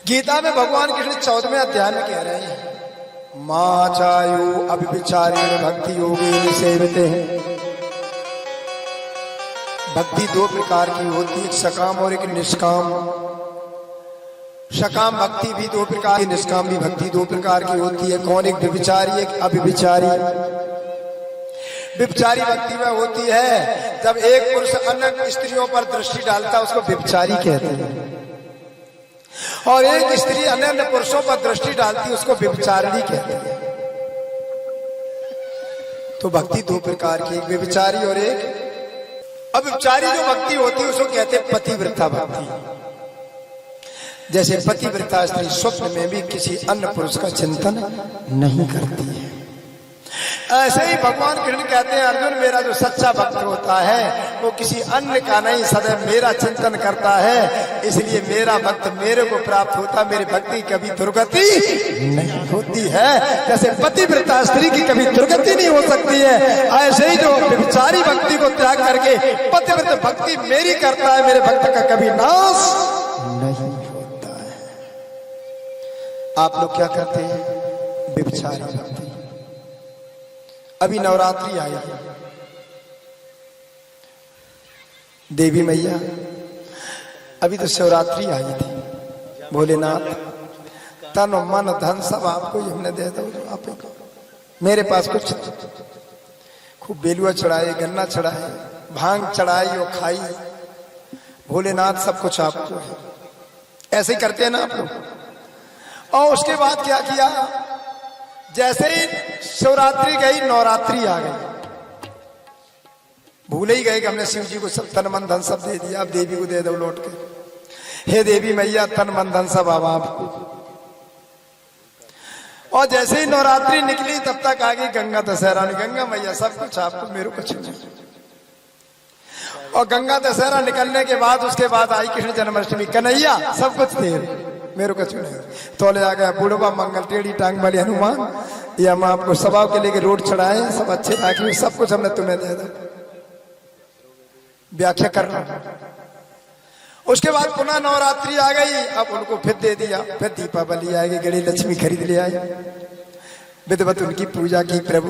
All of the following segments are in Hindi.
गीता में भगवान कृष्ण 14वें अध्याय में कह रहे हैं, मां चायु अभिचारेण भक्ति योगे सेवते हैं। भक्ति दो प्रकार की होती है, एक सकाम और एक निष्काम। सकाम भक्ति भी दो प्रकार की, निष्काम भी भक्ति दो प्रकार की होती है। कौन? एक व्यभिचारी, एक अभिचारी। व्यभिचारी भक्ति में होती है जब एक पुरुष अन्य स्त्रियों पर दृष्टि डालता है, उसको व्यभिचारी कहते हैं। और एक स्त्री अन्य पुरुषों पर दृष्टि डालती है, उसको व्यभिचारिणी कहते हैं। तो भक्ति दो प्रकार की, एक व्यभिचारी और एक अव्यभिचारी। जो भक्ति होती है उसको कहते हैं पतिव्रता भक्ति। जैसे पतिव्रता स्त्री स्वप्न में भी किसी अन्य पुरुष का चिंतन नहीं करती है, ऐसे ही भगवान कृष्ण कहते हैं, अर्जुन मेरा जो सच्चा भक्त होता है वो किसी अन्य का नहीं, सदैव मेरा चिंतन करता है, इसलिए मेरा भक्त मेरे को प्राप्त होता, मेरी भक्ति कभी दुर्गति नहीं होती है। जैसे पतिव्रता स्त्री की कभी दुर्गति नहीं हो सकती है, ऐसे ही जो व्यभिचारी भक्ति को त्याग करके पतिव्रत भक्ति मेरी करता है, मेरे भक्त का कभी नाश नहीं होता है। आप लोग क्या करते हैं? व्यभिचारी भक्ति। अभी नवरात्रि आई है, देवी मैया अभी तो शिवरात्रि आई थी। भोलेनाथ तन मन धन सब आपको ही हमने दे दो, आप मेरे पास कुछ। खूब बेलुआ चढ़ाए, गन्ना चढ़ाए, भांग चढ़ाई और खाई, भोलेनाथ सब कुछ आपको है। ऐसे ही करते हैं ना आप लोग। और उसके बाद क्या किया? जैसे ही शिवरात्रि गई, नवरात्रि आ गई, भूल ही गए कि हमने शिव जी को सब तन मन धन सब दे दिया, अब देवी को दे दो लौट के। हे देवी मैया तन मन धन सब अब आपको। और जैसे ही नवरात्रि निकली तब तक आ गई गंगा दशहरा। गंगा मैया सब कुछ आपको, मेरे कुछ नहीं। और गंगा दशहरा निकलने के बाद उसके बाद आई कृष्ण जन्माष्टमी। कन्हैया सब कुछ दे, मेरे को नहीं। तोले आ गया बुढ़वा मंगल टेढ़ी टांग वाली हनुमान, ये हम आपको सभा के लेके रोड चढ़ाए, सब अच्छे ताकि सब कुछ हमने तुम्हें दे दो। व्याख्या कर रहा हूं। उसके बाद पुनः नवरात्रि आ गई, अब उनको फिर दे दिया। फिर दीपावली आएगी, गणी लक्ष्मी खरीद ले आए, विधिवत उनकी पूजा की। प्रभु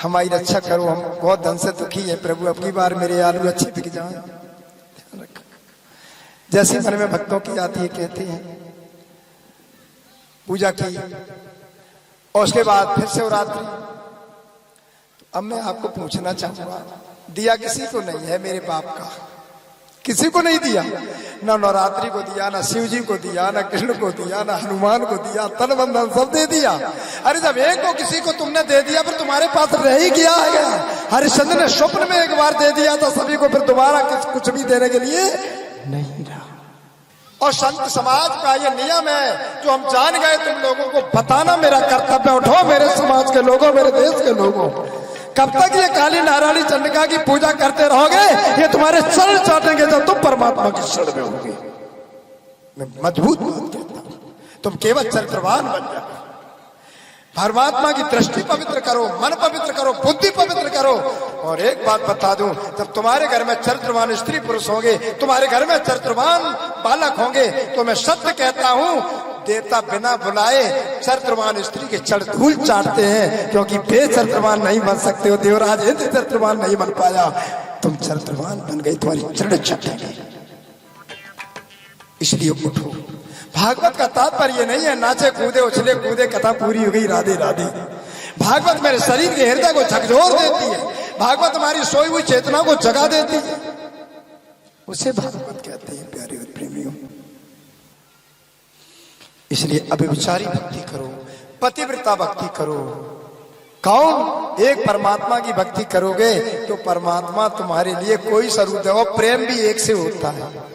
हमारी रक्षा करो, हम बहुत धन से दुखी है प्रभु, अब की बार मेरे आलू अच्छे बिक जाए। जैसे मन में भक्तों की आती है, कहते हैं पूजा की। और उसके बाद फिर शिवरात्रि। अब मैं आपको पूछना चाहूंगा, दिया किसी को नहीं है मेरे बाप का, किसी को नहीं दिया। ना नवरात्रि को दिया, ना शिव जी को दिया, ना कृष्ण को दिया, ना हनुमान को दिया, तन बंधन सब दे दिया। अरे जब एक को किसी को तुमने दे दिया, फिर तुम्हारे पास रह ही गया है। हरिश्चंद्र ने स्वप्न में एक बार दे दिया था सभी को, फिर दोबारा कुछ भी देने के लिए नहीं रहा। और संत समाज का ये नियम है जो हम जान गए, तुम लोगों को बताना मेरा कर्तव्य। उठो मेरे समाज के लोगों, मेरे देश के लोगों, कब तक ये काली नारायणी चंडिका की पूजा करते रहोगे? ये तुम्हारे चरण चाटेंगे जब तुम परमात्मा की शरण में होगे। मैं मजबूत बात कहता हूं, तुम केवल चरित्रवान बन जाओ। परमात्मा की दृष्टि पवित्र करो, मन पवित्र करो, बुद्धि पवित्र करो। और एक बात बता दूं, जब तुम्हारे घर में चरित्रवान स्त्री पुरुष होंगे, तुम्हारे घर में चरित्रवान बालक होंगे, तो मैं सत्य कहता हूं, देवता बिना बुलाए चरित्रवान स्त्री के चरण धूल चाटते हैं, क्योंकि बेचरित्रवान नहीं बन सकते हो। देवराज इंद्र चरित्रवान नहीं बन पाया, तुम चरित्रवान बन गई, तुम्हारी चरण चाटेंगे। इसलिए उठो। भागवत का तात्पर्य नहीं है नाचे कूदे उछले कूदे कथा पूरी हो गई राधे राधे। भागवत मेरे शरीर के हृदय को झकझोर देती है, भागवत हमारी सोई हुई चेतना को जगा देती है, उसे भागवत कहते हैं प्यारे और प्रेमियों। इसलिए अभिचारी भक्ति करो, पतिव्रता भक्ति करो। कौन? एक परमात्मा की भक्ति करोगे तो परमात्मा तुम्हारे लिए कोई स्वरूप है, और प्रेम भी एक से होता है।